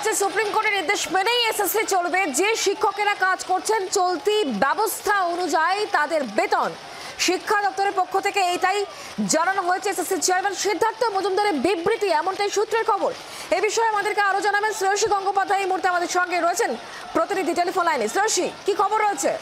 হচ্ছে সুপ্রিম কোর্টের নির্দেশ মেনেই এসএসসি চলবে। যে শিক্ষকেরা কাজ করছেন চলতি ব্যবস্থা অনুযায়ী তাদের বেতন। শিক্ষা দপ্তরের পক্ষ থেকে এটাই জানানো হয়েছে। এসএসসি চেয়ারম্যান সিদ্ধার্থ মজুমদারের বিবৃতি, এমনটাই সূত্রের খবর। এ বিষয়ে আমাদেরকে আরো জানাবেন শ্রেয়সী গঙ্গোপাধ্যায় এই মুহূর্তে আমাদের সঙ্গে রয়েছেন প্রতিনিধি টেলিফোন লাইনে। শ্রেয়সী, কি খবর রয়েছে?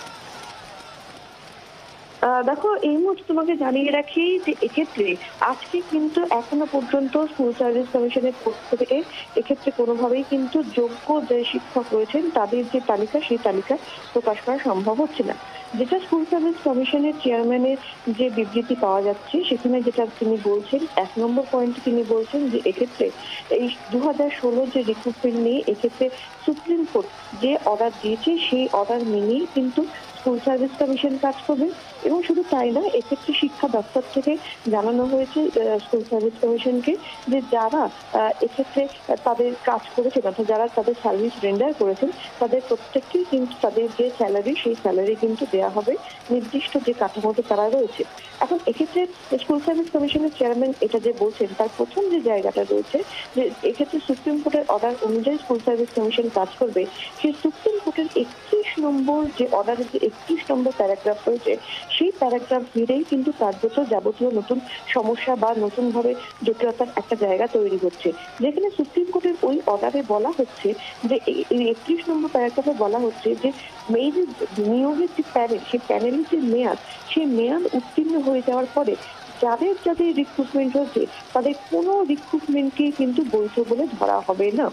দেখো, এই মুহূর্তে তোমাকে জানিয়ে রাখি যে এক্ষেত্রে আজকে কিন্তু এখনো পর্যন্ত স্কুল সার্ভিস কমিশনের পক্ষ থেকে এক্ষেত্রে কোনোভাবেই কিন্তু যোগ্য যে শিক্ষক রয়েছেন তাদের যে তালিকা, সেই তালিকা প্রকাশ করা সম্ভব হচ্ছে না। যেটা স্কুল সার্ভিস কমিশনের চেয়ারম্যানের যে বিবৃতি পাওয়া যাচ্ছে, সেখানে যেটা তিনি বলছেন, 1 নম্বর পয়েন্টে তিনি বলছেন যে এক্ষেত্রে এই 2016 যে রিক্রুটমেন্ট নিয়ে এক্ষেত্রে সুপ্রিম কোর্ট যে অর্ডার দিয়েছে সেই অর্ডার মেনেই কিন্তু স্কুল সার্ভিস কমিশন কাজ করবে। এবং শুধু তাই না, এক্ষেত্রে শিক্ষা দপ্তর থেকে জানানো হয়েছে স্কুল সার্ভিস কমিশনকে যে যারা এক্ষেত্রে তাদের কাজ করেছেন, অর্থাৎ যারা তাদের সার্ভিস রেন্ডার করেছেন, তাদের প্রত্যেককেই কিন্তু তাদের যে স্যালারি, সেই স্যালারি কিন্তু দেওয়া হবে নির্দিষ্ট যে কাঠামোতে তারা রয়েছে। এখন এক্ষেত্রে স্কুল সার্ভিস কমিশনের চেয়ারম্যান এটা যে বলছেন, তার প্রথম যে জায়গাটা রয়েছে যে এক্ষেত্রে সুপ্রিম কোর্টের অর্ডার অনুযায়ী স্কুল সার্ভিস কমিশন কাজ করবে। সেই সুপ্রিম কোর্টের 31 নম্বর যে অর্ডারের যে 31 নম্বর প্যারাগ্রাফ রয়েছে, সেই প্যারাগ্রাফ ঘিরেই কিন্তু কার্যত যাবতীয় নতুন সমস্যা বা নতুন ভাবে জটিলতার একটা জায়গা তৈরি হচ্ছে। যেখানে সুপ্রিম কোর্টের ওই অর্ডারে বলা হচ্ছে যে এই 31 নম্বর প্যারাগ্রাফে বলা হচ্ছে যে এই যে নিয়োগের যে প্যানেল, সেই প্যানেলের যে মেয়াদ, সেই মেয়াদ উত্তীর্ণ হয়ে যাওয়ার পরে যাদের যাদের রিক্রুটমেন্ট হচ্ছে তাদের কোনো রিক্রুটমেন্টকে কিন্তু বৈধ বলে ধরা হবে না।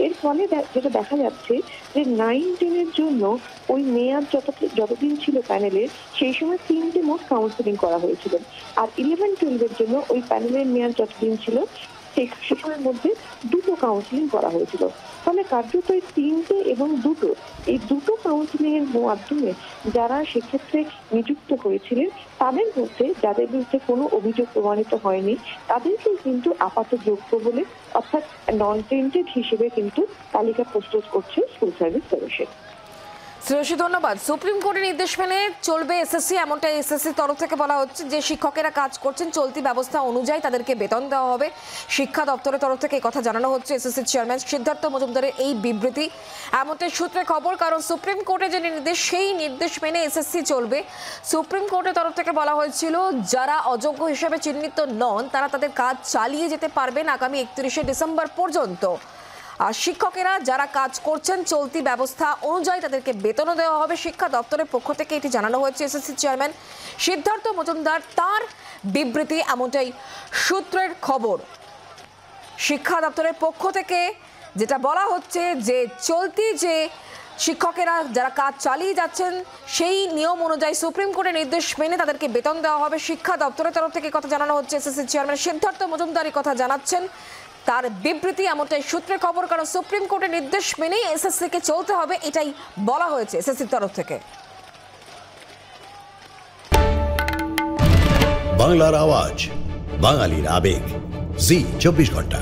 এর ফলে যেটা দেখা যাচ্ছে যে 9-10 জন্য ওই মেয়াদ যতদিন ছিল প্যানেলের, সেই সময় 3টে মোট কাউন্সিলিং করা হয়েছিল। আর 11-12 জন্য ওই প্যানেলের মেয়াদ যতদিন ছিল সেখানের মধ্যে 2টো কাউন্সিলিং করা হয়েছিল। ফলে কার্যত এই 3টে এবং 2টো, এই 2টো কাউন্সিলিং এর মাধ্যমে যারা সেক্ষেত্রে নিযুক্ত হয়েছিলেন তাদের মধ্যে যাদের বিরুদ্ধে কোনো অভিযোগ প্রমাণিত হয়নি তাদেরকে কিন্তু আপাতত যোগ্য বলে, অর্থাৎ নন টেন্টেড হিসেবে কিন্তু তালিকা প্রস্তুত করছে স্কুল সার্ভিস কমিশন। শ্রেয়সী, ধন্যবাদ। সুপ্রিম কোর্টের নির্দেশ মেনে চলবে এসএসসি, এমনটা এসএসসির তরফ থেকে বলা হচ্ছে। যে শিক্ষকেরা কাজ করছেন চলতি ব্যবস্থা অনুযায়ী তাদেরকে বেতন দেওয়া হবে। শিক্ষা দপ্তরের তরফ থেকে এই কথা জানানো হচ্ছে। এসএসসির চেয়ারম্যান সিদ্ধার্থ মজুমদারের এই বিবৃতি, এমনটাই সূত্রে খবর। কারণ সুপ্রিম কোর্টের যে নির্দেশ, সেই নির্দেশ মেনে এসএসসি চলবে। সুপ্রিম কোর্টের তরফ থেকে বলা হয়েছিল যারা অযোগ্য হিসেবে চিহ্নিত নন তারা তাদের কাজ চালিয়ে যেতে পারবেন আগামী 31শে ডিসেম্বর পর্যন্ত। আর শিক্ষকেরা যারা কাজ করছেন চলতি ব্যবস্থা অনুযায়ী তাদেরকে বেতনও দেওয়া হবে। শিক্ষা দপ্তরের পক্ষ থেকে এটি জানানো হয়েছে। এসএসসি চেয়ারম্যান সিদ্ধার্থ মজুমদার তার বিবৃতি, এমনটাই সূত্রের খবর। শিক্ষা দপ্তরের পক্ষ থেকে যেটা বলা হচ্ছে যে চলতি যে শিক্ষকেরা যারা কাজ চালিয়ে যাচ্ছেন সেই নিয়ম অনুযায়ী সুপ্রিম কোর্টের নির্দেশ মেনে তাদেরকে বেতন দেওয়া হবে। শিক্ষা দপ্তরের তরফ থেকে কথা জানানো হচ্ছে। এসএসসি চেয়ারম্যান সিদ্ধার্থ মজুমদার এই কথা জানাচ্ছেন, তার বিবৃতি, এমনটাই সূত্রের খবর। কারণ সুপ্রিম কোর্টের নির্দেশ মেনেই এসএসসিকে চলতে হবে, এটাই বলা হয়েছে এসএসসির তরফ থেকে। বাংলার আওয়াজ, বাঙালির আবেগ, জি 24 ঘন্টা।